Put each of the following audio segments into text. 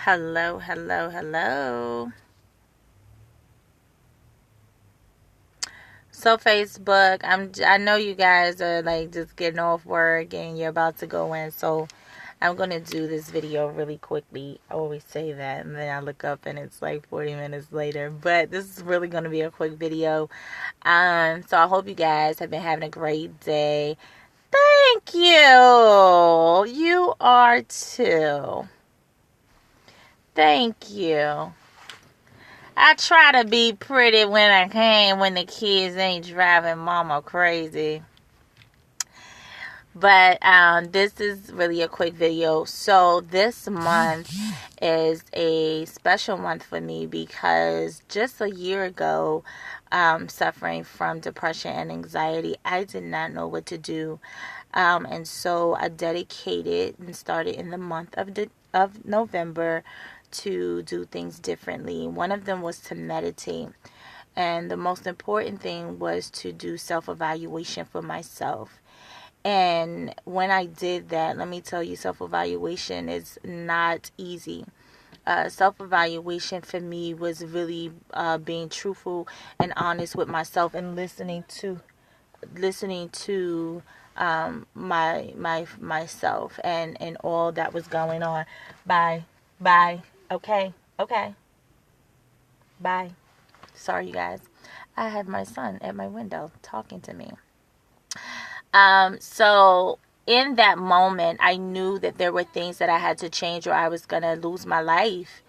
Hello, hello, hello. So Facebook, I know you guys are like just getting off work and you're about to go in, so I'm going to do this video really quickly. I always say that and then I look up and it's like 40 minutes later, but this is really going to be a quick video. So I hope you guys have been having a great day. Thank you. You are too. Thank you. I try to be pretty when I can when the kids ain't driving mama crazy. But this is really a quick video. So this month is a special month for me because just a year ago, suffering from depression and anxiety, I did not know what to do. And so I dedicated and started in the month of November to do things differently. One of them was to meditate. And the most important thing was to do self-evaluation for myself. And when I did that, let me tell you, self-evaluation is not easy. Self-evaluation for me was really being truthful and honest with myself and listening to myself and all that was going on. Bye. Okay. Bye. Sorry, you guys. I have my son at my window talking to me. So in that moment, I knew that there were things that I had to change or I was going to lose my life.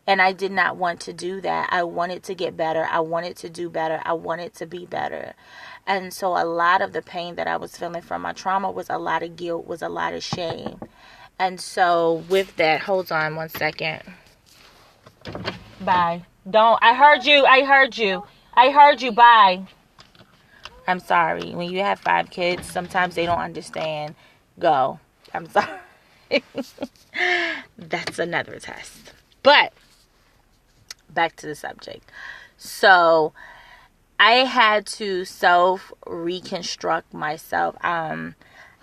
And I did not want to do that. I wanted to get better. I wanted to do better. I wanted to be better. And so a lot of the pain that I was feeling from my trauma was a lot of guilt, was a lot of shame. And so with that, hold on one second. Bye. I heard you. Bye. I'm sorry. When you have 5 kids, sometimes they don't understand. Go. I'm sorry. That's another test. But back to the subject. So I had to self-reconstruct myself.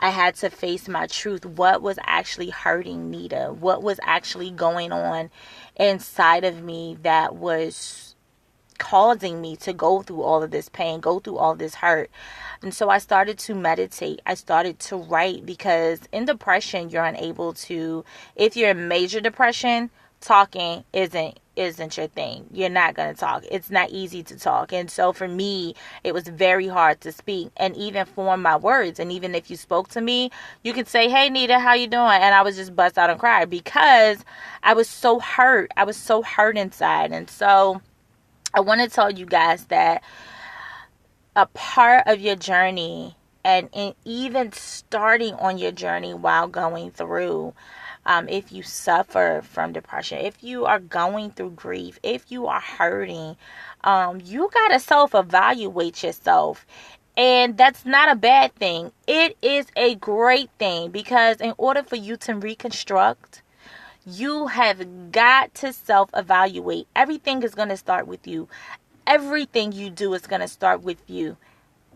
I had to face my truth. What was actually hurting Nita? What was actually going on inside of me that was causing me to go through all of this pain, go through all this hurt? And so I started to meditate. I started to write because in depression, you're unable to, if you're in major depression, talking isn't your thing. You're not going to talk. It's not easy to talk. And so for me, it was very hard to speak and even form my words. And even if you spoke to me, you could say, "Hey, Nita, how you doing?" And I would just bust out and cry because I was so hurt. I was so hurt inside. And so I want to tell you guys that a part of your journey and even starting on your journey while going through, if you suffer from depression, if you are going through grief, if you are hurting, you got to self-evaluate yourself. And that's not a bad thing. It is a great thing because in order for you to reconstruct, you have got to self-evaluate. Everything is going to start with you. Everything you do is going to start with you.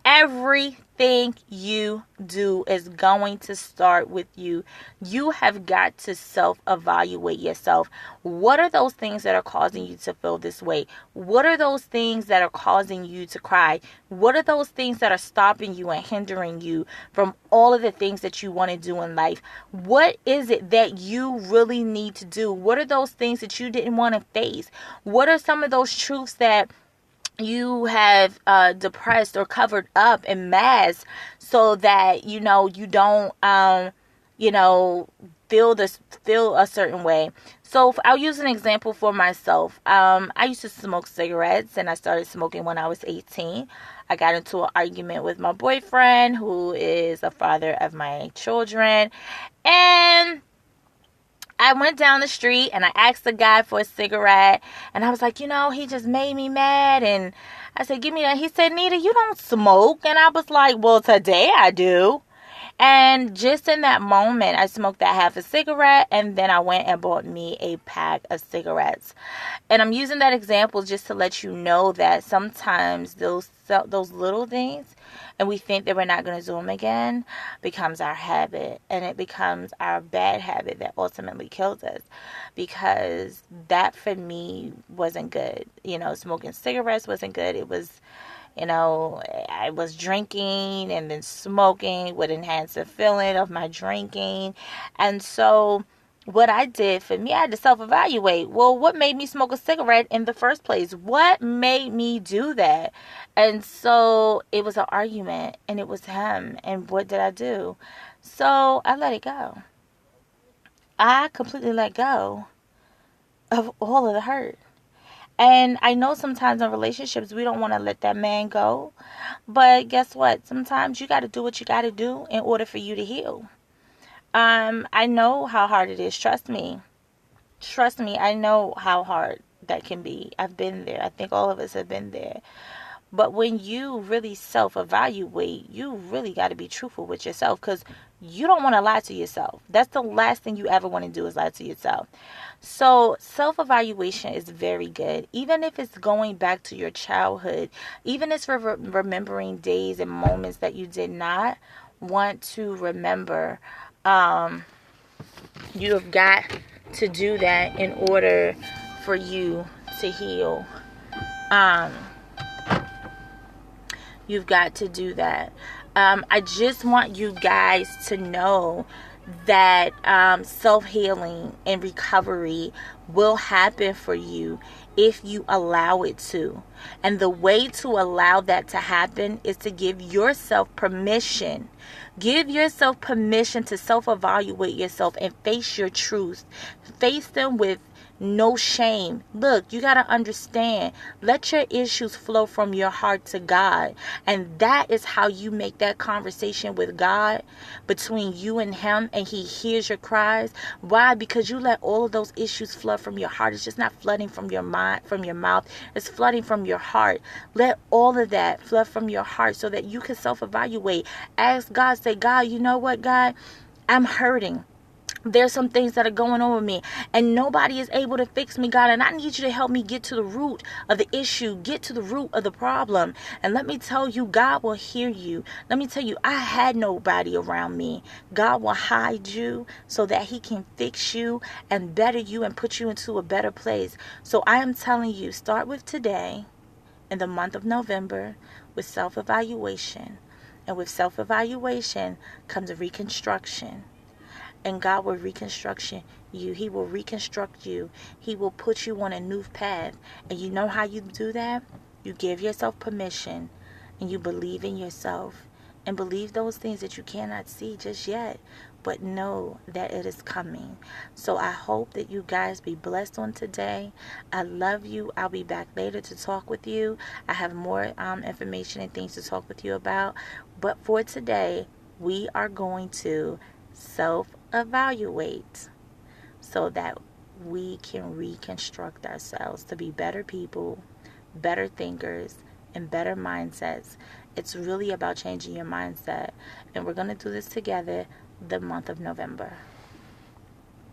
Everything you do is going to start with you. You have got to self-evaluate yourself. What are those things that are causing you to feel this way? What are those things that are causing you to cry? What are those things that are stopping you and hindering you from all of the things that you want to do in life? What is it that you really need to do? What are those things that you didn't want to face? What are some of those truths that you have depressed or covered up and masked so that you don't feel a certain way? So I'll use an example for myself. I used to smoke cigarettes and I started smoking when I was 18. I got into an argument with my boyfriend, who is a father of my children, and I went down the street and I asked the guy for a cigarette, and I was like, he just made me mad. And I said, "Give me that." He said, "Nita, you don't smoke." And I was like, "Well, today I do." And just in that moment, I smoked that half a cigarette, and then I went and bought me a pack of cigarettes. And I'm using that example just to let you know that sometimes those little things, and we think that we're not going to do them again, becomes our habit, and it becomes our bad habit that ultimately kills us. Because that for me wasn't good. Smoking cigarettes wasn't good. It was, I was drinking and then smoking would enhance the feeling of my drinking. And so what I did for me, I had to self-evaluate. Well, what made me smoke a cigarette in the first place? What made me do that? And so it was an argument, and it was him. And what did I do? So I let it go. I completely let go of all of the hurt. And I know sometimes in relationships we don't want to let that man go. But guess what? Sometimes you got to do what you got to do in order for you to heal. I know how hard it is. Trust me. Trust me. I know how hard that can be. I've been there. I think all of us have been there. But when you really self-evaluate, you really got to be truthful with yourself, because you don't want to lie to yourself. That's the last thing you ever want to do, is lie to yourself. So self-evaluation is very good. Even if it's going back to your childhood, even if it's remembering days and moments that you did not want to remember, you have got to do that in order for you to heal. You've got to do that. I just want you guys to know that self-healing and recovery will happen for you if you allow it to. And the way to allow that to happen is to give yourself permission. Give yourself permission to self-evaluate yourself and face your truths. Face them with no shame. Look, you got to understand. Let your issues flow from your heart to God. And that is how you make that conversation with God between you and Him, and He hears your cries. Why? Because you let all of those issues flood from your heart. It's just not flooding from your mind, from your mouth. It's flooding from your heart. Let all of that flood from your heart so that you can self-evaluate. Ask God, say, God, you know what, God? I'm hurting. There's some things that are going on with me, and nobody is able to fix me, God, and I need you to help me get to the root of the issue, get to the root of the problem. And let me tell you, God will hear you. Let me tell you, I had nobody around me. God will hide you so that He can fix you and better you and put you into a better place. So I am telling you, start with today, in the month of November, with self-evaluation. And with self-evaluation comes a reconstruction. And God will reconstruct you. He will reconstruct you. He will put you on a new path. And you know how you do that? You give yourself permission, and you believe in yourself. And believe those things that you cannot see just yet, but know that it is coming. So I hope that you guys be blessed on today. I love you. I'll be back later to talk with you. I have more information and things to talk with you about. But for today, we are going to self-evaluate so that we can reconstruct ourselves to be better people, better thinkers, and better mindsets. It's really about changing your mindset, and we're going to do this together the month of November.